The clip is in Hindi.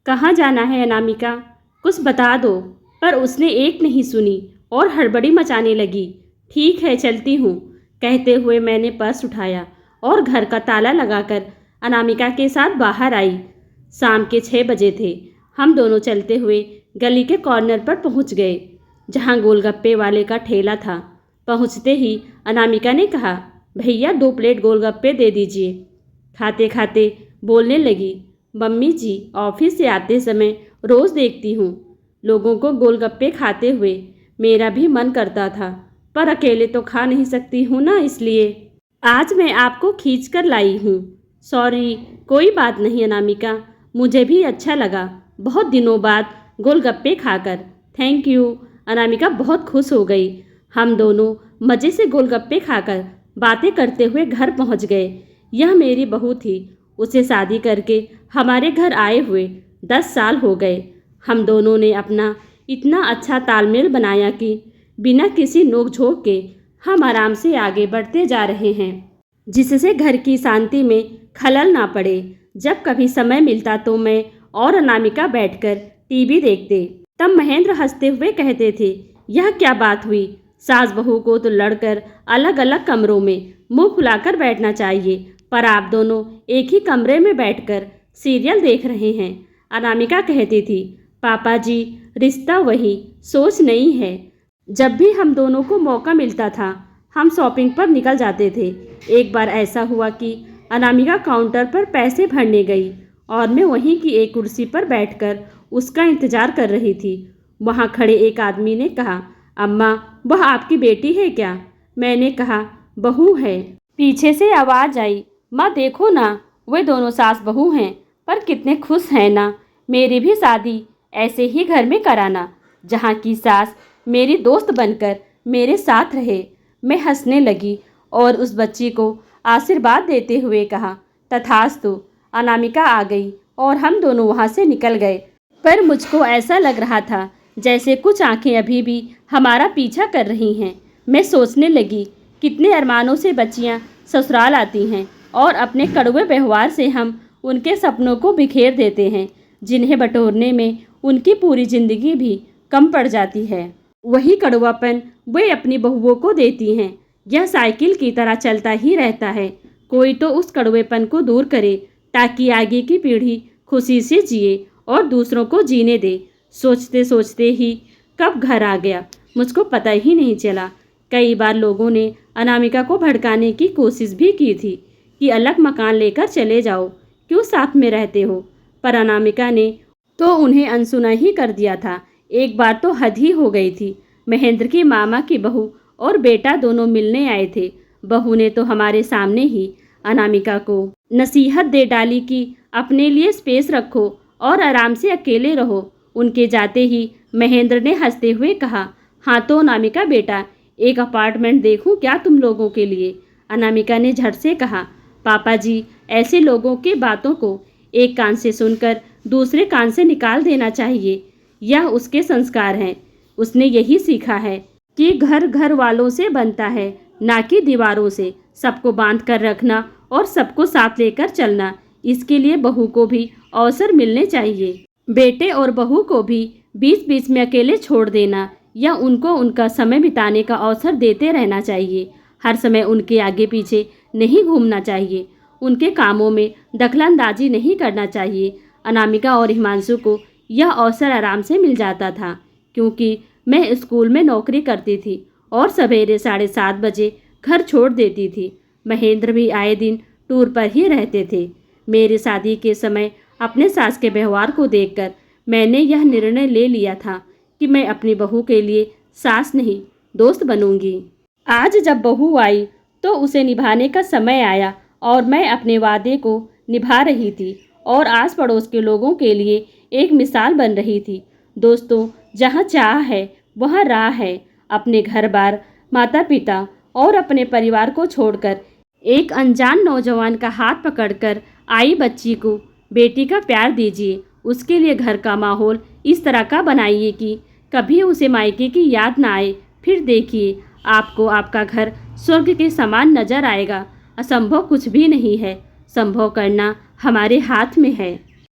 कहाँ जाना है अनामिका, कुछ बता दो। पर उसने एक नहीं सुनी और हड़बड़ी मचाने लगी। ठीक है चलती हूँ, कहते हुए मैंने पर्स उठाया और घर का ताला लगाकर अनामिका के साथ बाहर आई। शाम के 6 बजे थे। हम दोनों चलते हुए गली के कॉर्नर पर पहुँच गए, जहाँ गोलगप्पे वाले का ठेला था। पहुँचते ही अनामिका ने कहा, भैया 2 प्लेट गोलगप्पे दे दीजिए। खाते खाते बोलने लगी, मम्मी जी ऑफिस से आते समय रोज़ देखती हूँ लोगों को गोलगप्पे खाते हुए। मेरा भी मन करता था, पर अकेले तो खा नहीं सकती हूँ ना, इसलिए आज मैं आपको खींच कर लाई हूँ। सॉरी, कोई बात नहीं अनामिका, मुझे भी अच्छा लगा बहुत दिनों बाद गोलगप्पे खाकर। Thank you. अनामिका बहुत खुश हो गई। हम दोनों मज़े से गोलगप्पे खाकर बातें करते हुए घर पहुँच गए। यह मेरी बहू थी। उसे शादी करके हमारे घर आए हुए 10 साल हो गए। हम दोनों ने अपना इतना अच्छा तालमेल बनाया कि बिना किसी नोक-झोंक के हम आराम से आगे बढ़ते जा रहे हैं, जिससे घर की शांति में खलल ना पड़े। जब कभी समय मिलता तो मैं और अनामिका बैठकर टीवी देखते। तब महेंद्र हंसते हुए कहते थे, यह क्या बात हुई, सास बहू को तो लड़कर अलग अलग कमरों में मुंह फुलाकर बैठना चाहिए, पर आप दोनों एक ही कमरे में बैठकर सीरियल देख रहे हैं। अनामिका कहती थी, पापा जी रिश्ता वही, सोच नहीं है। जब भी हम दोनों को मौका मिलता था हम शॉपिंग पर निकल जाते थे। एक बार ऐसा हुआ कि अनामिका काउंटर पर पैसे भरने गई और मैं वहीं की एक कुर्सी पर बैठकर उसका इंतज़ार कर रही थी। वहाँ खड़े एक आदमी ने कहा, अम्मा वह आपकी बेटी है क्या? मैंने कहा, बहू है। पीछे से आवाज़ आई, माँ देखो ना, वे दोनों सास बहू हैं, पर कितने खुश हैं ना। मेरी भी शादी ऐसे ही घर में कराना, जहाँ की सास मेरी दोस्त बनकर मेरे साथ रहे। मैं हंसने लगी और उस बच्ची को आशीर्वाद देते हुए कहा, तथास्तु। अनामिका आ गई और हम दोनों वहाँ से निकल गए, पर मुझको ऐसा लग रहा था जैसे कुछ आंखें अभी भी हमारा पीछा कर रही हैं। मैं सोचने लगी, कितने अरमानों से बच्चियाँ ससुराल आती हैं और अपने कड़वे व्यवहार से हम उनके सपनों को बिखेर देते हैं, जिन्हें बटोरने में उनकी पूरी ज़िंदगी भी कम पड़ जाती है। वही कड़वापन वे अपनी बहुओं को देती हैं। यह साइकिल की तरह चलता ही रहता है। कोई तो उस कड़वेपन को दूर करे, ताकि आगे की पीढ़ी खुशी से जिए और दूसरों को जीने दे। सोचते सोचते ही कब घर आ गया मुझको पता ही नहीं चला। कई बार लोगों ने अनामिका को भड़काने की कोशिश भी की थी कि अलग मकान लेकर चले जाओ, क्यों साथ में रहते हो, पर अनामिका ने तो उन्हें अनसुना ही कर दिया था। एक बार तो हद ही हो गई थी। महेंद्र की मामा की बहू और बेटा दोनों मिलने आए थे। बहू ने तो हमारे सामने ही अनामिका को नसीहत दे डाली कि अपने लिए स्पेस रखो और आराम से अकेले रहो। उनके जाते ही महेंद्र ने हंसते हुए कहा, हाँ तो अनामिका बेटा, एक अपार्टमेंट देखूं क्या तुम लोगों के लिए? अनामिका ने झट से कहा, पापा जी ऐसे लोगों की बातों को एक कान से सुनकर दूसरे कान से निकाल देना चाहिए। यह उसके संस्कार हैं। उसने यही सीखा है कि घर घर वालों से बनता है, ना कि दीवारों से। सबको बांध कर रखना और सबको साथ लेकर चलना, इसके लिए बहू को भी अवसर मिलने चाहिए। बेटे और बहू को भी बीच बीच में अकेले छोड़ देना या उनको उनका समय बिताने का अवसर देते रहना चाहिए। हर समय उनके आगे पीछे नहीं घूमना चाहिए। उनके कामों में दखलंदाजी नहीं करना चाहिए। अनामिका और हिमांशु को यह अवसर आराम से मिल जाता था, क्योंकि मैं स्कूल में नौकरी करती थी और सवेरे 7:30 बजे घर छोड़ देती थी। महेंद्र भी आए दिन टूर पर ही रहते थे। मेरी शादी के समय अपने सास के व्यवहार को देखकर मैंने यह निर्णय ले लिया था कि मैं अपनी बहू के लिए सास नहीं दोस्त बनूंगी। आज जब बहू आई तो उसे निभाने का समय आया और मैं अपने वादे को निभा रही थी और आस पड़ोस के लोगों के लिए एक मिसाल बन रही थी। दोस्तों, जहाँ चाह है वहाँ राह है। अपने घर बार, माता पिता और अपने परिवार को छोड़कर एक अनजान नौजवान का हाथ पकड़कर आई बच्ची को बेटी का प्यार दीजिए। उसके लिए घर का माहौल इस तरह का बनाइए कि कभी उसे मायके की याद ना आए। फिर देखिए, आपको आपका घर स्वर्ग के समान नजर आएगा। असंभव कुछ भी नहीं है, संभव करना हमारे हाथ में है।